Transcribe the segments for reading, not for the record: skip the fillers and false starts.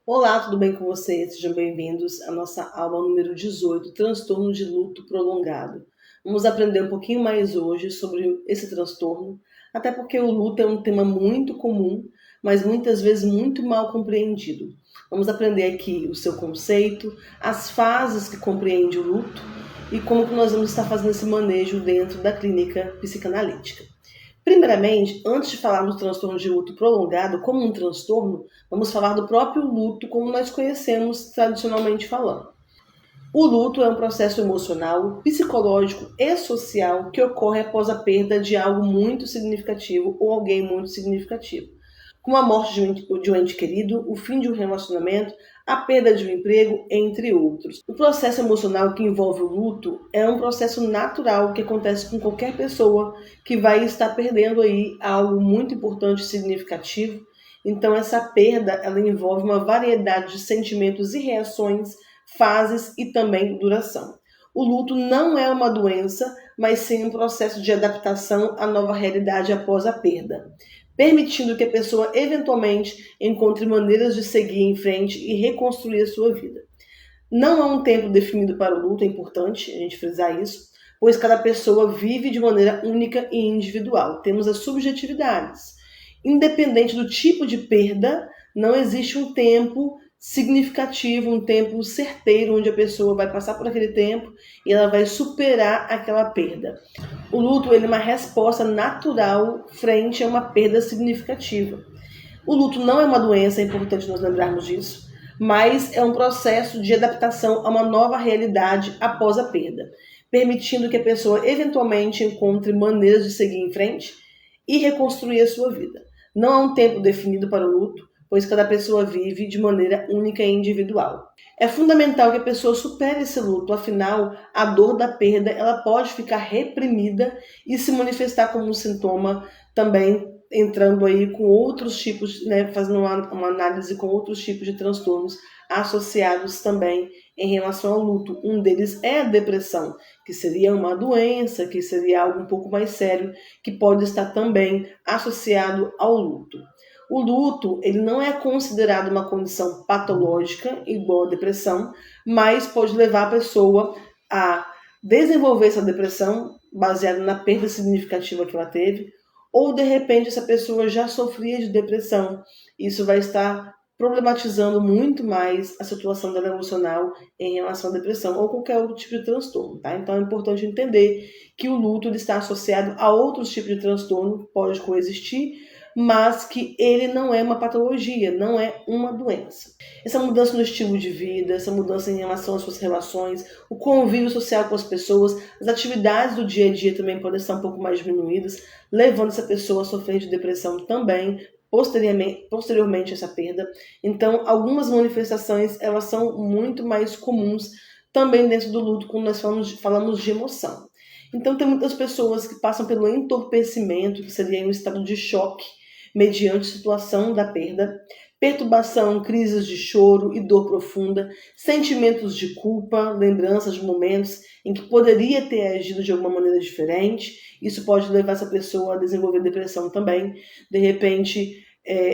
Olá, tudo bem com vocês? Sejam bem-vindos à nossa aula número 18, transtorno de luto prolongado. Vamos aprender um pouquinho mais hoje sobre esse transtorno, até porque o luto é um tema muito comum, mas muitas vezes muito mal compreendido. Vamos aprender aqui o seu conceito, as fases que compreende o luto e como que nós vamos estar fazendo esse manejo dentro da clínica psicanalítica. Primeiramente, antes de falarmos do transtorno de luto prolongado como um transtorno, vamos falar do próprio luto como nós conhecemos tradicionalmente falando. O luto é um processo emocional, psicológico e social que ocorre após a perda de algo muito significativo ou alguém muito significativo, como a morte de um ente querido, o fim de um relacionamento, a perda de um emprego, entre outros. O processo emocional que envolve o luto é um processo natural que acontece com qualquer pessoa que vai estar perdendo aí algo muito importante e significativo. Então essa perda, ela envolve uma variedade de sentimentos e reações, fases e também duração. O luto não é uma doença, mas sim um processo de adaptação à nova realidade após a perda, permitindo que a pessoa eventualmente encontre maneiras de seguir em frente e reconstruir a sua vida. Não há um tempo definido para o luto, é importante a gente frisar isso, pois cada pessoa vive de maneira única e individual. Temos as subjetividades. Independente do tipo de perda, não existe um tempo significativo, um tempo certeiro onde a pessoa vai passar por aquele tempo e ela vai superar aquela perda. O luto ele é uma resposta natural frente a uma perda significativa. O luto não é uma doença, é importante nós lembrarmos disso, mas é um processo de adaptação a uma nova realidade após a perda, permitindo que a pessoa eventualmente encontre maneiras de seguir em frente e reconstruir a sua vida. Não há um tempo definido para o luto, pois cada pessoa vive de maneira única e individual. É fundamental que a pessoa supere esse luto, afinal, a dor da perda ela pode ficar reprimida e se manifestar como um sintoma também entrando aí com outros tipos, fazendo uma análise com outros tipos de transtornos associados também em relação ao luto. Um deles é a depressão, que seria uma doença, que seria algo um pouco mais sério, que pode estar também associado ao luto. O luto, ele não é considerado uma condição patológica, igual a depressão, mas pode levar a pessoa a desenvolver essa depressão baseada na perda significativa que ela teve, ou de repente essa pessoa já sofria de depressão. Isso vai estar problematizando muito mais a situação dela emocional em relação à depressão ou qualquer outro tipo de transtorno, tá? Então é importante entender que o luto ele está associado a outros tipos de transtorno, pode coexistir, mas que ele não é uma patologia, não é uma doença. Essa mudança no estilo de vida, essa mudança em relação às suas relações, o convívio social com as pessoas, as atividades do dia a dia também podem estar um pouco mais diminuídas, levando essa pessoa a sofrer de depressão também, posteriormente a essa perda. Então, algumas manifestações, elas são muito mais comuns também dentro do luto, quando nós falamos de emoção. Então, tem muitas pessoas que passam pelo entorpecimento, que seria um estado de choque, mediante a situação da perda, perturbação, crises de choro e dor profunda, sentimentos de culpa, lembranças de momentos em que poderia ter agido de alguma maneira diferente. Isso pode levar essa pessoa a desenvolver depressão também. De repente,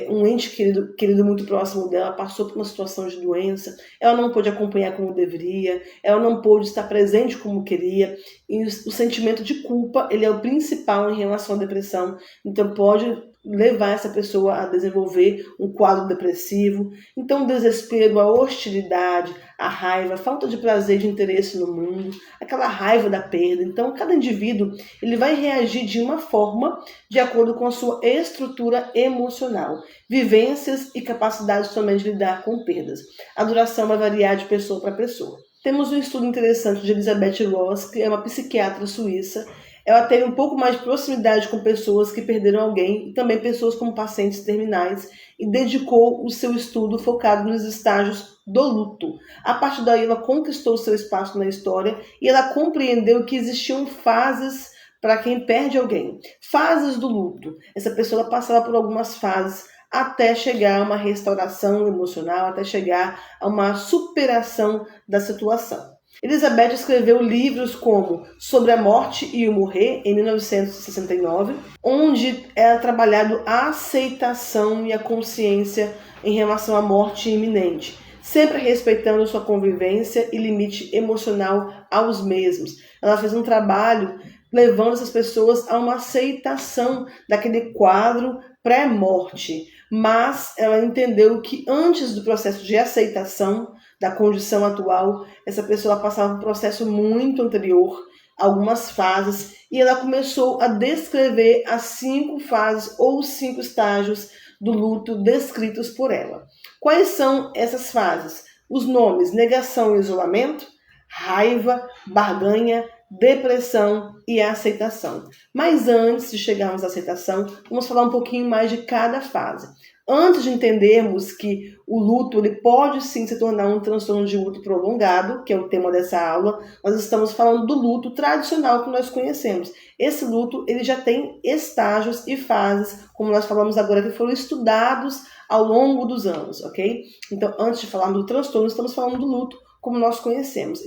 um ente querido muito próximo dela passou por uma situação de doença, ela não pôde acompanhar como deveria, ela não pôde estar presente como queria, e o sentimento de culpa ele é o principal em relação à depressão, então pode levar essa pessoa a desenvolver um quadro depressivo. Então o desespero, a hostilidade, a raiva, a falta de prazer e de interesse no mundo, aquela raiva da perda. Então cada indivíduo ele vai reagir de uma forma de acordo com a sua estrutura emocional, vivências e capacidade também de lidar com perdas. A duração vai variar de pessoa para pessoa. Temos um estudo interessante de Elizabeth Ross, que é uma psiquiatra suíça. Ela teve um pouco mais de proximidade com pessoas que perderam alguém e também pessoas como pacientes terminais e dedicou o seu estudo focado nos estágios do luto. A partir daí ela conquistou seu espaço na história e ela compreendeu que existiam fases para quem perde alguém. Fases do luto. Essa pessoa passava por algumas fases até chegar a uma restauração emocional, até chegar a uma superação da situação. Elizabeth escreveu livros como Sobre a Morte e o Morrer, em 1969, onde é trabalhado a aceitação e a consciência em relação à morte iminente, sempre respeitando sua convivência e limite emocional aos mesmos. Ela fez um trabalho levando essas pessoas a uma aceitação daquele quadro pré-morte, mas ela entendeu que antes do processo de aceitação da condição atual, essa pessoa passava por um processo muito anterior, algumas fases, e ela começou a descrever as 5 fases ou 5 estágios do luto descritos por ela. Quais são essas fases? Os nomes: negação e isolamento, raiva, barganha, depressão e aceitação. Mas antes de chegarmos à aceitação, vamos falar um pouquinho mais de cada fase. Antes de entendermos que o luto ele pode sim se tornar um transtorno de luto prolongado, que é o tema dessa aula, nós estamos falando do luto tradicional que nós conhecemos. Esse luto ele já tem estágios e fases, como nós falamos agora, que foram estudados ao longo dos anos, ok? Então, antes de falarmos do transtorno, estamos falando do luto como nós conhecemos.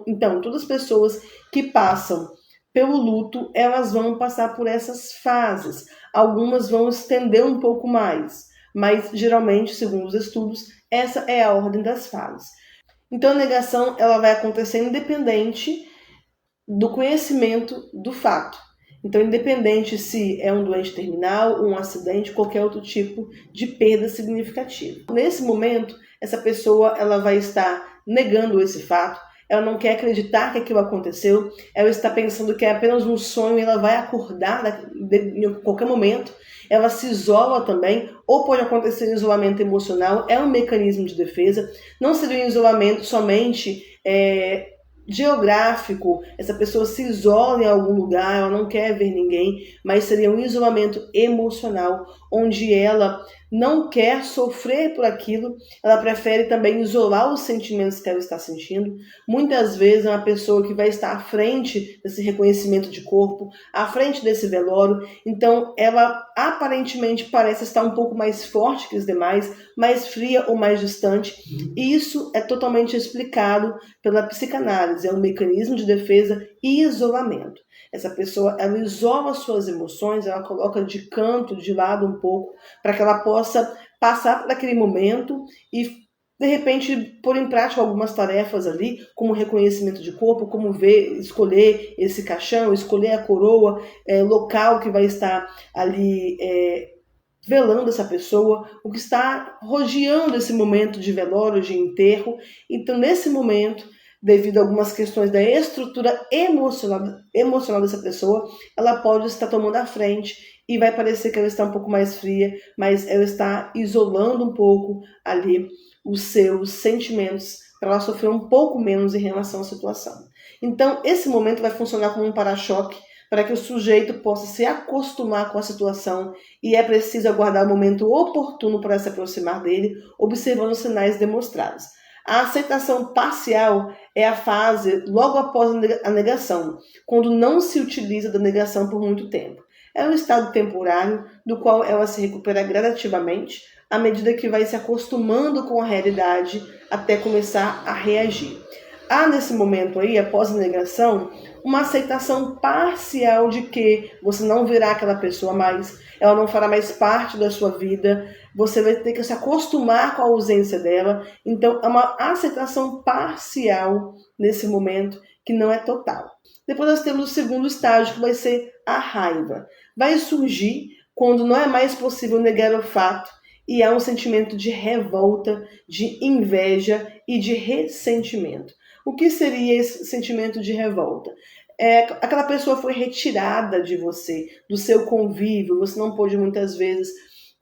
Então, todas as pessoas que passam pelo luto, elas vão passar por essas fases. Algumas vão estender um pouco mais, mas geralmente, segundo os estudos, essa é a ordem das fases. Então, a negação ela vai acontecer independente do conhecimento do fato. Então, independente se é um doente terminal, um acidente, qualquer outro tipo de perda significativa. Nesse momento, essa pessoa ela vai estar negando esse fato, ela não quer acreditar que aquilo aconteceu, ela está pensando que é apenas um sonho e ela vai acordar em qualquer momento, ela se isola também, ou pode acontecer isolamento emocional, é um mecanismo de defesa, não seria um isolamento somente geográfico, essa pessoa se isola em algum lugar, ela não quer ver ninguém, mas seria um isolamento emocional, onde ela não quer sofrer por aquilo, ela prefere também isolar os sentimentos que ela está sentindo. Muitas vezes é uma pessoa que vai estar à frente desse reconhecimento de corpo, à frente desse velório, então ela aparentemente parece estar um pouco mais forte que os demais, mais fria ou mais distante, e isso é totalmente explicado pela psicanálise, é um mecanismo de defesa e isolamento. Essa pessoa, ela isola suas emoções, ela coloca de canto, de lado um pouco, para que ela possa passar por aquele momento e, de repente, pôr em prática algumas tarefas ali, como reconhecimento de corpo, como ver, escolher esse caixão, escolher a coroa, local que vai estar ali velando essa pessoa, o que está rodeando esse momento de velório, de enterro. Então, nesse momento, devido a algumas questões da estrutura emocional dessa pessoa, ela pode estar tomando a frente e vai parecer que ela está um pouco mais fria, mas ela está isolando um pouco ali os seus sentimentos para ela sofrer um pouco menos em relação à situação. Então, esse momento vai funcionar como um para-choque para que o sujeito possa se acostumar com a situação e é preciso aguardar o momento oportuno para se aproximar dele, observando os sinais demonstrados. A aceitação parcial é a fase logo após a negação, quando não se utiliza da negação por muito tempo. É um estado temporário do qual ela se recupera gradativamente à medida que vai se acostumando com a realidade até começar a reagir. Há nesse momento aí, após a negação, uma aceitação parcial de que você não verá aquela pessoa mais, ela não fará mais parte da sua vida, você vai ter que se acostumar com a ausência dela. Então, é uma aceitação parcial nesse momento, que não é total. Depois nós temos o segundo estágio, que vai ser a raiva. Vai surgir quando não é mais possível negar o fato e há um sentimento de revolta, de inveja e de ressentimento. O que seria esse sentimento de revolta? Aquela pessoa foi retirada de você, do seu convívio, você não pôde muitas vezes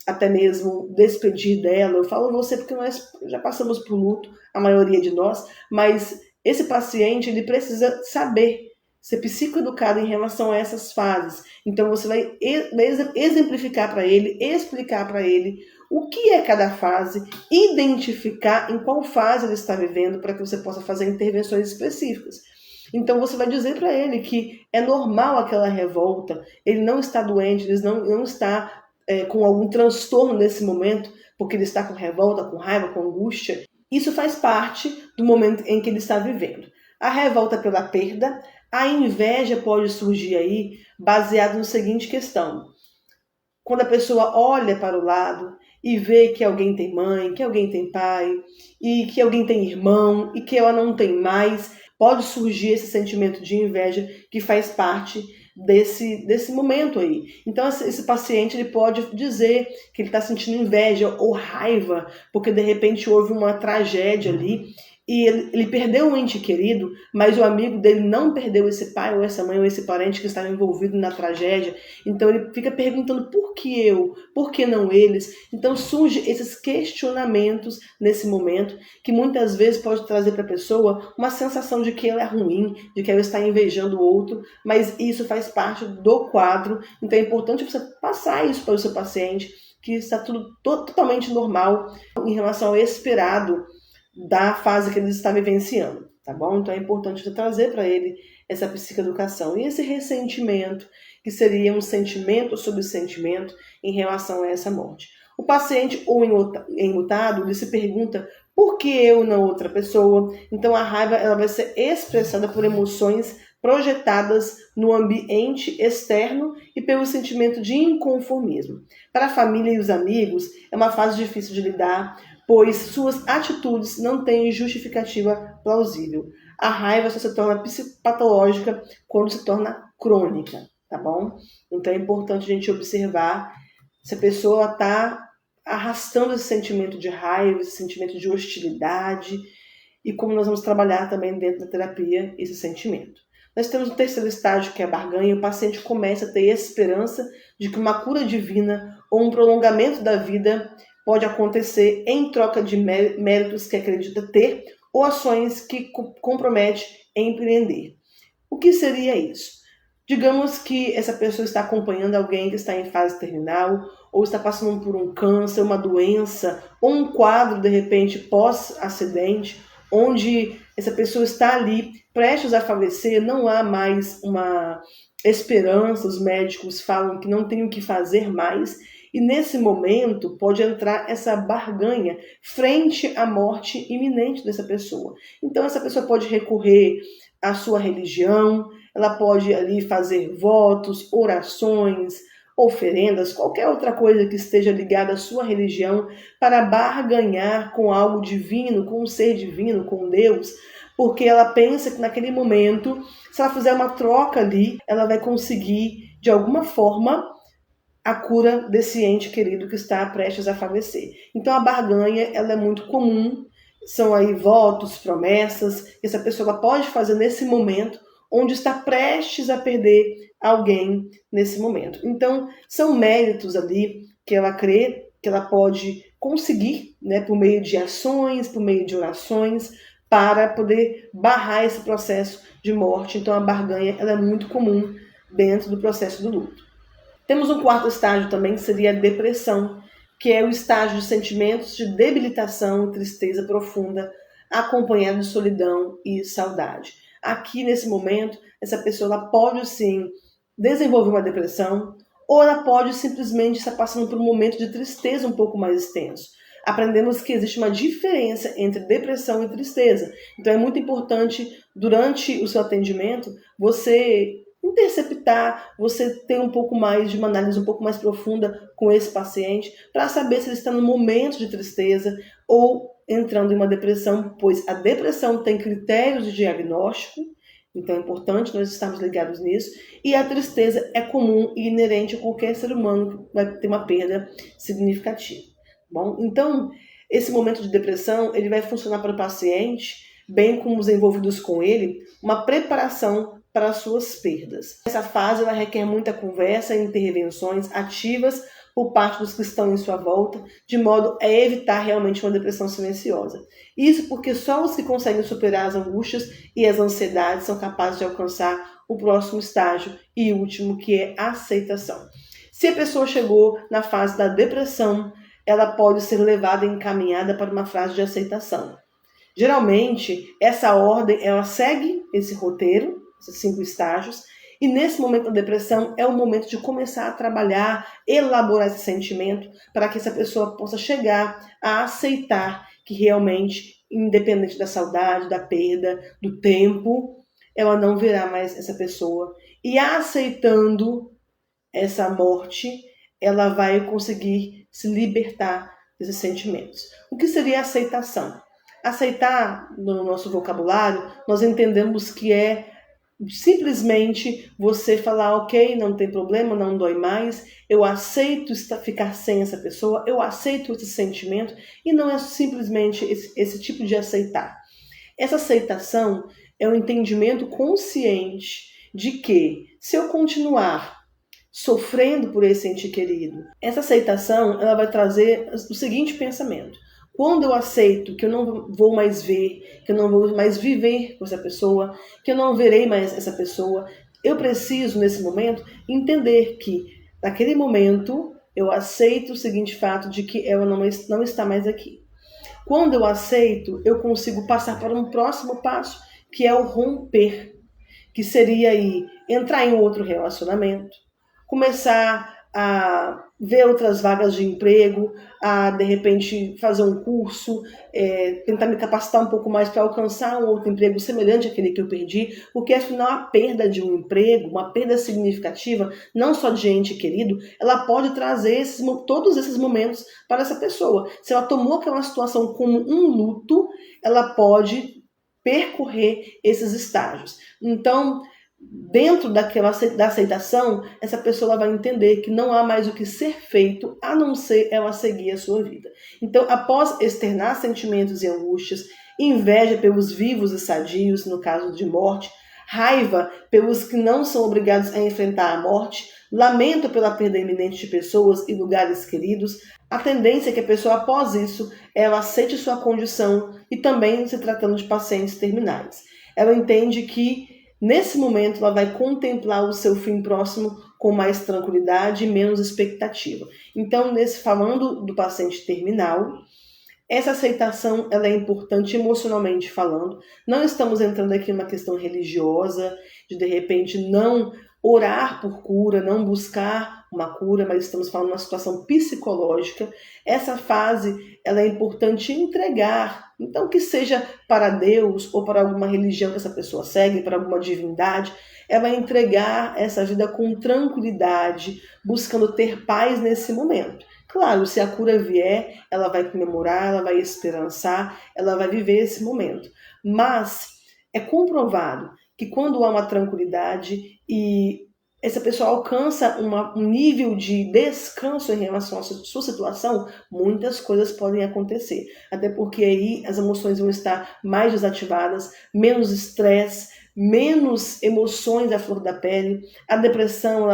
até mesmo despedir dela. Eu falo você porque nós já passamos por luto, a maioria de nós, mas esse paciente ele precisa saber, ser psicoeducado em relação a essas fases. Então você vai exemplificar para ele, explicar para ele o que é cada fase, identificar em qual fase ele está vivendo para que você possa fazer intervenções específicas. Então você vai dizer para ele que é normal aquela revolta, ele não está doente, ele não está com algum transtorno nesse momento, porque ele está com revolta, com raiva, com angústia. Isso faz parte do momento em que ele está vivendo. A revolta pela perda, a inveja pode surgir aí baseado na seguinte questão. Quando a pessoa olha para o lado e vê que alguém tem mãe, que alguém tem pai, e que alguém tem irmão, e que ela não tem mais, pode surgir esse sentimento de inveja que faz parte desse momento aí. Então esse paciente ele pode dizer que ele está sentindo inveja ou raiva, porque de repente houve uma tragédia ali, e ele perdeu um ente querido, mas o amigo dele não perdeu esse pai ou essa mãe ou esse parente que estava envolvido na tragédia. Então ele fica perguntando por que eu, por que não eles? Então surgem esses questionamentos nesse momento, que muitas vezes pode trazer para a pessoa uma sensação de que ela é ruim, de que ela está invejando o outro, mas isso faz parte do quadro. Então é importante você passar isso para o seu paciente, que está tudo totalmente normal em relação ao esperado da fase que ele está vivenciando, tá bom? Então é importante você trazer para ele essa psicoeducação. E esse ressentimento, que seria um sentimento sobre sentimento em relação a essa morte. O paciente ou enlutado, ele se pergunta por que eu não outra pessoa? Então a raiva ela vai ser expressada por emoções projetadas no ambiente externo e pelo sentimento de inconformismo. Para a família e os amigos, é uma fase difícil de lidar, pois suas atitudes não têm justificativa plausível. A raiva só se torna psicopatológica quando se torna crônica, tá bom? Então é importante a gente observar se a pessoa está arrastando esse sentimento de raiva, esse sentimento de hostilidade, e como nós vamos trabalhar também dentro da terapia esse sentimento. Nós temos o terceiro estágio, que é a barganha, e o paciente começa a ter esperança de que uma cura divina ou um prolongamento da vida pode acontecer em troca de méritos que acredita ter ou ações que compromete em empreender. O que seria isso? Digamos que essa pessoa está acompanhando alguém que está em fase terminal ou está passando por um câncer, uma doença ou um quadro, de repente, pós-acidente, onde essa pessoa está ali prestes a falecer, não há mais uma esperança, os médicos falam que não tem o que fazer mais. E nesse momento pode entrar essa barganha frente à morte iminente dessa pessoa. Então essa pessoa pode recorrer à sua religião, ela pode ali fazer votos, orações, oferendas, qualquer outra coisa que esteja ligada à sua religião para barganhar com algo divino, com um ser divino, com Deus, porque ela pensa que naquele momento, se ela fizer uma troca ali, ela vai conseguir de alguma forma a cura desse ente querido que está prestes a falecer. Então a barganha ela é muito comum, são aí votos, promessas, que essa pessoa pode fazer nesse momento, onde está prestes a perder alguém nesse momento. Então são méritos ali que ela crê que ela pode conseguir, né, por meio de ações, por meio de orações, para poder barrar esse processo de morte. Então a barganha ela é muito comum dentro do processo do luto. Temos um quarto estágio também, que seria a depressão, que é o estágio de sentimentos de debilitação e tristeza profunda, acompanhado de solidão e saudade. Aqui, nesse momento, essa pessoa ela pode, sim, desenvolver uma depressão, ou ela pode simplesmente estar passando por um momento de tristeza um pouco mais extenso. Aprendemos que existe uma diferença entre depressão e tristeza. Então é muito importante, durante o seu atendimento, você interceptar, você ter um pouco mais de uma análise um pouco mais profunda com esse paciente, para saber se ele está num momento de tristeza ou entrando em uma depressão, pois a depressão tem critérios de diagnóstico, então é importante nós estarmos ligados nisso, e a tristeza é comum e inerente a qualquer ser humano que vai ter uma perda significativa. Bom, então, esse momento de depressão, ele vai funcionar para o paciente, bem como os envolvidos com ele, uma preparação para as suas perdas. Essa fase ela requer muita conversa e intervenções ativas por parte dos que estão em sua volta, de modo a evitar realmente uma depressão silenciosa. Isso porque só os que conseguem superar as angústias e as ansiedades são capazes de alcançar o próximo estágio e último, que é a aceitação. Se a pessoa chegou na fase da depressão, ela pode ser levada e encaminhada para uma fase de aceitação. Geralmente, essa ordem ela segue esse roteiro, esses 5 estágios, e nesse momento da depressão é o momento de começar a trabalhar, elaborar esse sentimento, para que essa pessoa possa chegar a aceitar que realmente independente da saudade, da perda, do tempo, ela não verá mais essa pessoa. E aceitando essa morte, ela vai conseguir se libertar desses sentimentos. O que seria aceitação? Aceitar, no nosso vocabulário, nós entendemos que é simplesmente você falar, ok, não tem problema, não dói mais, eu aceito ficar sem essa pessoa, eu aceito esse sentimento, e não é simplesmente esse tipo de aceitar. Essa aceitação é um entendimento consciente de que, se eu continuar sofrendo por esse ente querido, essa aceitação ela vai trazer o seguinte pensamento: quando eu aceito que eu não vou mais ver, que eu não vou mais viver com essa pessoa, que eu não verei mais essa pessoa, eu preciso, nesse momento, entender que, naquele momento, eu aceito o seguinte fato de que ela não está mais aqui. Quando eu aceito, eu consigo passar para um próximo passo, que é o romper, que seria aí entrar em outro relacionamento, começar a ver outras vagas de emprego, a de repente fazer um curso, tentar me capacitar um pouco mais para alcançar um outro emprego semelhante àquele que eu perdi, porque afinal a perda de um emprego, uma perda significativa, não só de ente querido, ela pode trazer todos esses momentos para essa pessoa. Se ela tomou aquela situação como um luto, ela pode percorrer esses estágios. Então, dentro da aceitação, essa pessoa vai entender que não há mais o que ser feito a não ser ela seguir a sua vida. Então, após externar sentimentos e angústias, inveja pelos vivos e sadios, no caso de morte, raiva pelos que não são obrigados a enfrentar a morte, lamento pela perda iminente de pessoas e lugares queridos, a tendência é que a pessoa, após isso, ela aceite sua condição, e também se tratando de pacientes terminais. Ela entende que nesse momento, ela vai contemplar o seu fim próximo com mais tranquilidade e menos expectativa. Então, falando do paciente terminal, essa aceitação ela é importante emocionalmente falando. Não estamos entrando aqui numa questão religiosa, de repente não orar por cura, não buscar uma cura, mas estamos falando de uma situação psicológica. Essa fase ela é importante entregar, então que seja para Deus ou para alguma religião que essa pessoa segue, para alguma divindade, ela vai entregar essa vida com tranquilidade, buscando ter paz nesse momento. Claro, se a cura vier, ela vai comemorar, ela vai esperançar, ela vai viver esse momento. Mas é comprovado que quando há uma tranquilidade e essa pessoa alcança um nível de descanso em relação à sua situação, muitas coisas podem acontecer. Até porque aí as emoções vão estar mais desativadas, menos estresse, menos emoções à flor da pele, a depressão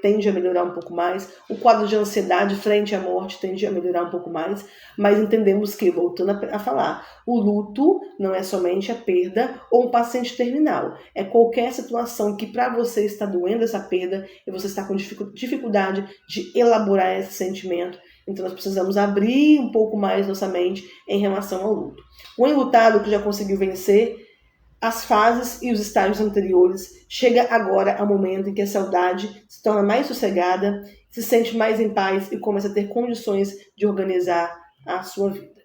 tende a melhorar um pouco mais, o quadro de ansiedade frente à morte tende a melhorar um pouco mais, mas entendemos que, voltando a falar, o luto não é somente a perda ou um paciente terminal, é qualquer situação que para você está doendo essa perda e você está com dificuldade de elaborar esse sentimento. Então nós precisamos abrir um pouco mais nossa mente em relação ao luto. O enlutado que já conseguiu vencer as fases e os estágios anteriores, chega agora ao momento em que a saudade se torna mais sossegada, se sente mais em paz e começa a ter condições de organizar a sua vida.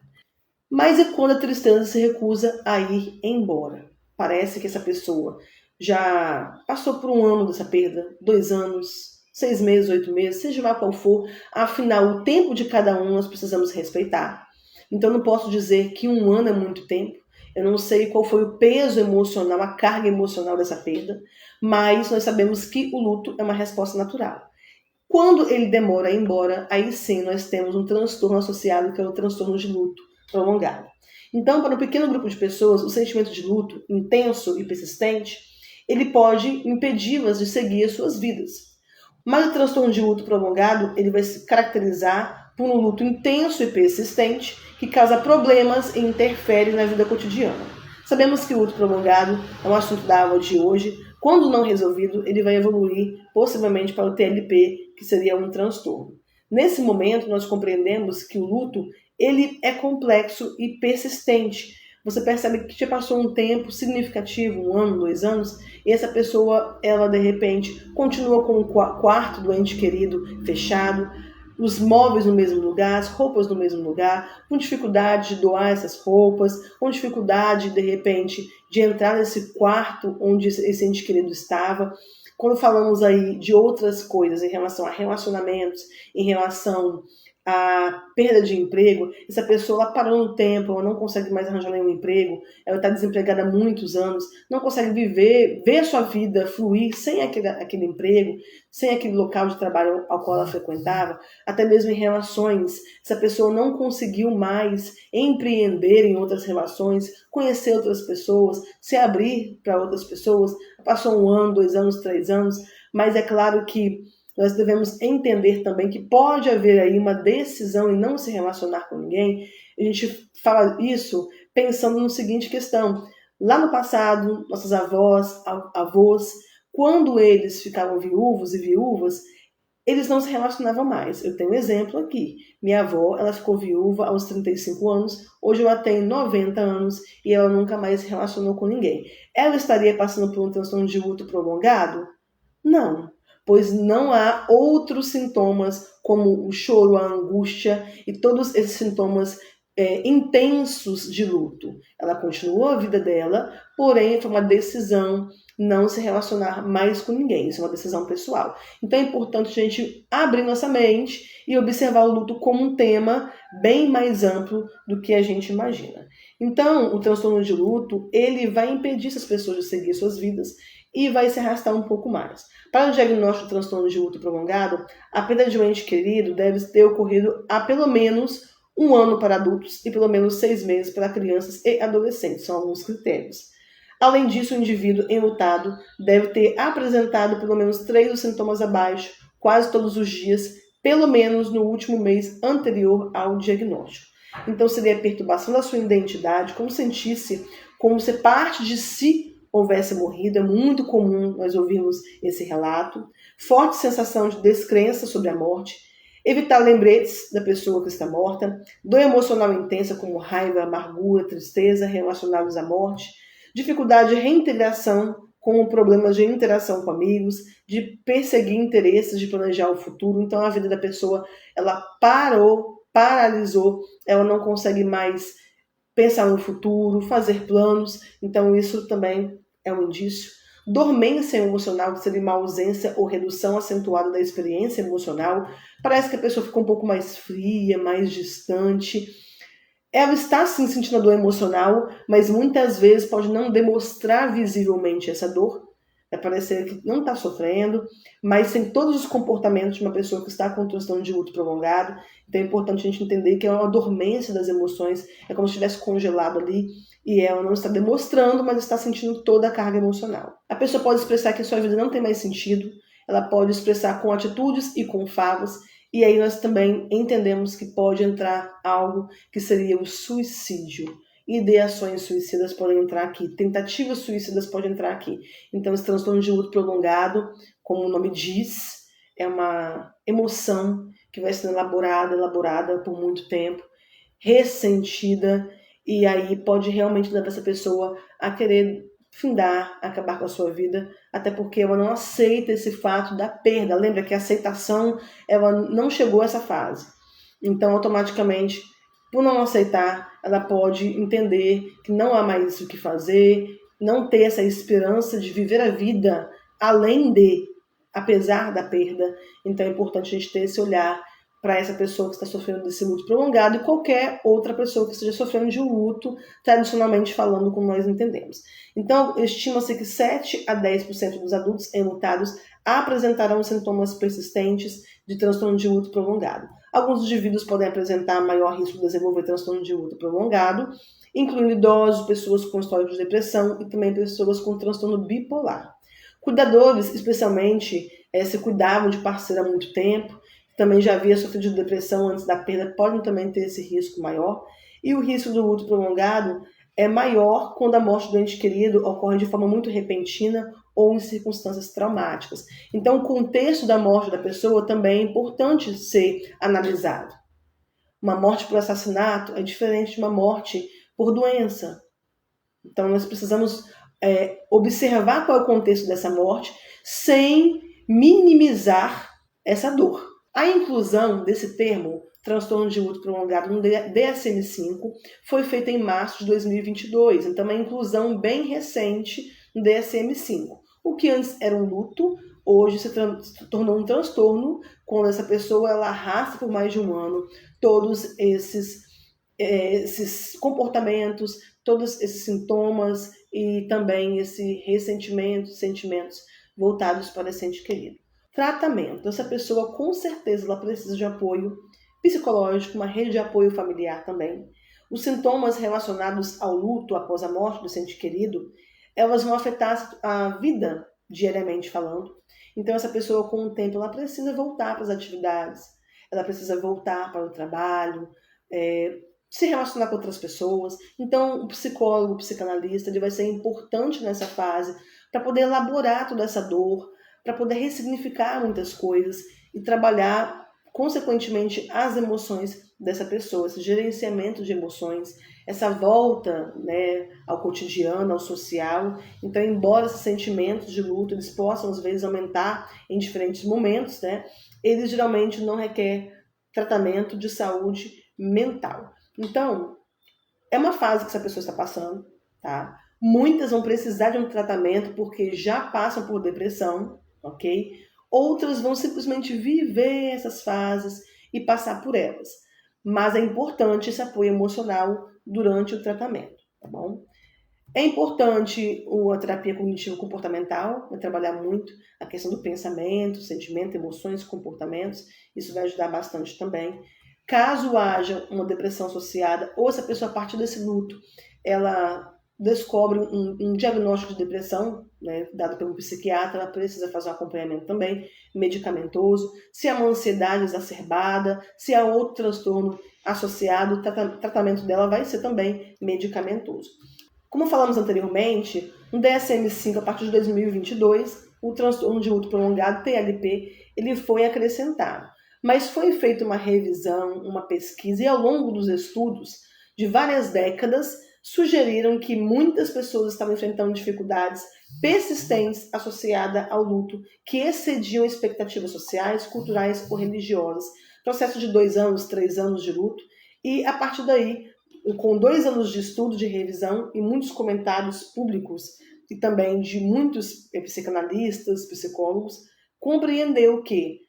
Mas e quando a tristeza se recusa a ir embora? Parece que essa pessoa já passou por um ano dessa perda, 2 anos, 6 meses, 8 meses, seja lá qual for, afinal o tempo de cada um nós precisamos respeitar. Então não posso dizer que 1 ano é muito tempo. Eu não sei qual foi o peso emocional, a carga emocional dessa perda, mas nós sabemos que o luto é uma resposta natural. Quando ele demora a ir embora, aí sim nós temos um transtorno associado, que é o transtorno de luto prolongado. Então, para um pequeno grupo de pessoas, o sentimento de luto intenso e persistente, ele pode impedi-las de seguir as suas vidas. Mas o transtorno de luto prolongado, ele vai se caracterizar por um luto intenso e persistente, que causa problemas e interfere na vida cotidiana. Sabemos que o luto prolongado é um assunto da aula de hoje. Quando não resolvido, ele vai evoluir possivelmente para o TLP, que seria um transtorno. Nesse momento, nós compreendemos que o luto ele é complexo e persistente. Você percebe que já passou um tempo significativo, 1 ano, 2 anos, e essa pessoa, ela de repente, continua com o quarto do ente querido fechado, os móveis no mesmo lugar, as roupas no mesmo lugar, com dificuldade de doar essas roupas, com dificuldade, de repente, de entrar nesse quarto onde esse ente querido estava. Quando falamos aí de outras coisas em relação a relacionamentos, em relação à perda de emprego, essa pessoa ela parou no tempo, ela não consegue mais arranjar nenhum emprego, ela está desempregada há muitos anos, não consegue ver a sua vida fluir sem aquele emprego, sem aquele local de trabalho ao qual ela frequentava, até mesmo em relações, essa pessoa não conseguiu mais empreender em outras relações, conhecer outras pessoas, se abrir para outras pessoas, passou 1 ano, 2 anos, 3 anos, mas é claro que nós devemos entender também que pode haver aí uma decisão em não se relacionar com ninguém. A gente fala isso pensando na seguinte questão. Lá no passado, nossos avós, quando eles ficavam viúvos e viúvas, eles não se relacionavam mais. Eu tenho um exemplo aqui. Minha avó, ela ficou viúva aos 35 anos, hoje ela tem 90 anos e ela nunca mais se relacionou com ninguém. Ela estaria passando por um transtorno de luto prolongado? Não, pois não há outros sintomas como o choro, a angústia e todos esses sintomas intensos de luto. Ela continuou a vida dela, porém foi uma decisão não se relacionar mais com ninguém. Isso é uma decisão pessoal. Então é importante a gente abrir nossa mente e observar o luto como um tema bem mais amplo do que a gente imagina. Então, o transtorno de luto, ele vai impedir essas pessoas de seguir suas vidas e vai se arrastar um pouco mais. Para o diagnóstico de transtorno de luto prolongado, a perda de um ente querido deve ter ocorrido há pelo menos 1 ano para adultos e pelo menos 6 meses para crianças e adolescentes, são alguns critérios. Além disso, o indivíduo enlutado deve ter apresentado pelo menos 3 dos sintomas abaixo, quase todos os dias, pelo menos no último mês anterior ao diagnóstico. Então seria a perturbação da sua identidade, como sentisse como se parte de si houvesse morrido, é muito comum nós ouvirmos esse relato, forte sensação de descrença sobre a morte, evitar lembretes da pessoa que está morta, dor emocional intensa como raiva, amargura, tristeza relacionados à morte, dificuldade de reintegração como problemas de interação com amigos, de perseguir interesses, de planejar o futuro. Então a vida da pessoa, ela paralisou, ela não consegue mais pensar no futuro, fazer planos, então isso também é um indício. Dormência emocional, que seria uma ausência ou redução acentuada da experiência emocional. Parece que a pessoa fica um pouco mais fria, mais distante. Ela está sim sentindo a dor emocional, mas muitas vezes pode não demonstrar visivelmente essa dor. É parecer que não está sofrendo, mas tem todos os comportamentos de uma pessoa que está com transtorno de luto prolongado. Então é importante a gente entender que é uma dormência das emoções, é como se estivesse congelado ali e ela não está demonstrando, mas está sentindo toda a carga emocional. A pessoa pode expressar que a sua vida não tem mais sentido, ela pode expressar com atitudes e com falas, e aí nós também entendemos que pode entrar algo que seria o suicídio. Ideações suicidas podem entrar aqui, tentativas suicidas podem entrar aqui. Então, esse transtorno de luto prolongado, como o nome diz, é uma emoção que vai sendo elaborada por muito tempo, ressentida, e aí pode realmente levar essa pessoa a querer findar, acabar com a sua vida, até porque ela não aceita esse fato da perda. Lembra que a aceitação, ela não chegou a essa fase. Então, automaticamente, por não aceitar, ela pode entender que não há mais o que fazer, não ter essa esperança de viver a vida além de, apesar da perda. Então é importante a gente ter esse olhar para essa pessoa que está sofrendo desse luto prolongado e qualquer outra pessoa que esteja sofrendo de um luto, tradicionalmente falando, como nós entendemos. Então, estima-se que 7 a 10% dos adultos enlutados apresentarão sintomas persistentes de transtorno de luto prolongado. Alguns indivíduos podem apresentar maior risco de desenvolver transtorno de luto prolongado, incluindo idosos, pessoas com histórico de depressão e também pessoas com transtorno bipolar. Cuidadores, especialmente, se cuidavam de parceiro há muito tempo, também já havia sofrido de depressão antes da perda, podem também ter esse risco maior. E o risco do luto prolongado é maior quando a morte do ente querido ocorre de forma muito repentina ou em circunstâncias traumáticas. Então, o contexto da morte da pessoa também é importante ser analisado. Uma morte por assassinato é diferente de uma morte por doença. Então, nós precisamos observar qual é o contexto dessa morte sem minimizar essa dor. A inclusão desse termo, transtorno de luto prolongado, no DSM-5, foi feita em março de 2022, então é uma inclusão bem recente no DSM-5. O que antes era um luto, hoje se tornou um transtorno, quando essa pessoa ela arrasta por mais de um ano todos esses comportamentos, todos esses sintomas e também esse ressentimento, sentimentos voltados para esse ente querido. Tratamento. Essa pessoa, com certeza, ela precisa de apoio psicológico, uma rede de apoio familiar também. Os sintomas relacionados ao luto após a morte do ente querido, elas vão afetar a vida diariamente falando. Então, essa pessoa, com o tempo, ela precisa voltar para as atividades, ela precisa voltar para o trabalho, se relacionar com outras pessoas. Então, o psicólogo, o psicanalista, ele vai ser importante nessa fase para poder elaborar toda essa dor, para poder ressignificar muitas coisas e trabalhar, consequentemente, as emoções dessa pessoa, esse gerenciamento de emoções, essa volta, né, ao cotidiano, ao social. Então, embora esses sentimentos de luto eles possam, às vezes, aumentar em diferentes momentos, né, eles geralmente não requerem tratamento de saúde mental. Então, é uma fase que essa pessoa está passando, tá? Muitas vão precisar de um tratamento porque já passam por depressão, ok? Outras vão simplesmente viver essas fases e passar por elas. Mas é importante esse apoio emocional durante o tratamento, tá bom? É importante a terapia cognitivo-comportamental, vai trabalhar muito a questão do pensamento, sentimento, emoções, comportamentos. Isso vai ajudar bastante também. Caso haja uma depressão associada, ou se a pessoa, a partir desse luto, ela descobre um diagnóstico de depressão, né, dado pelo psiquiatra, ela precisa fazer um acompanhamento também, medicamentoso. Se há uma ansiedade exacerbada, se há outro transtorno associado, o tratamento dela vai ser também medicamentoso. Como falamos anteriormente, no DSM-5, a partir de 2022, o transtorno de luto prolongado, TLP, ele foi acrescentado. Mas foi feita uma revisão, uma pesquisa, e ao longo dos estudos de várias décadas, sugeriram que muitas pessoas estavam enfrentando dificuldades persistentes associadas ao luto, que excediam expectativas sociais, culturais ou religiosas. Processo de 2 anos, 3 anos de luto, e a partir daí, com 2 anos de estudo, de revisão e muitos comentários públicos e também de muitos psicanalistas, psicólogos, compreendeu que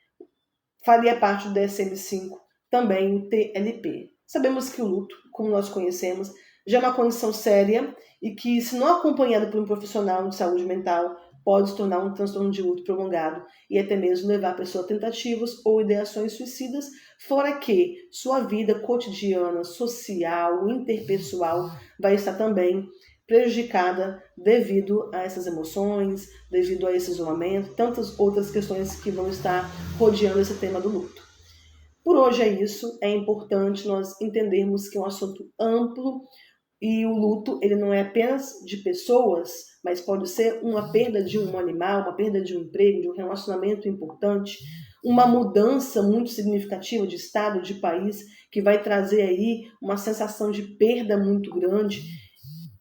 faria parte do DSM-5 também o TLP. Sabemos que o luto, como nós conhecemos, já é uma condição séria e que, se não acompanhado por um profissional de saúde mental, pode se tornar um transtorno de luto prolongado e até mesmo levar a pessoa a tentativas ou ideações suicidas, fora que sua vida cotidiana, social, interpessoal vai estar também prejudicada devido a essas emoções, devido a esse isolamento, tantas outras questões que vão estar rodeando esse tema do luto. Por hoje é isso, é importante nós entendermos que é um assunto amplo e o luto ele não é apenas de pessoas, mas pode ser uma perda de um animal, uma perda de um emprego, de um relacionamento importante, uma mudança muito significativa de estado, de país, que vai trazer aí uma sensação de perda muito grande.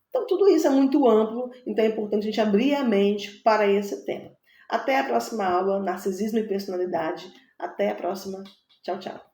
Então, tudo isso é muito amplo, então é importante a gente abrir a mente para esse tema. Até a próxima aula, Narcisismo e Personalidade. Até a próxima. Tchau, tchau.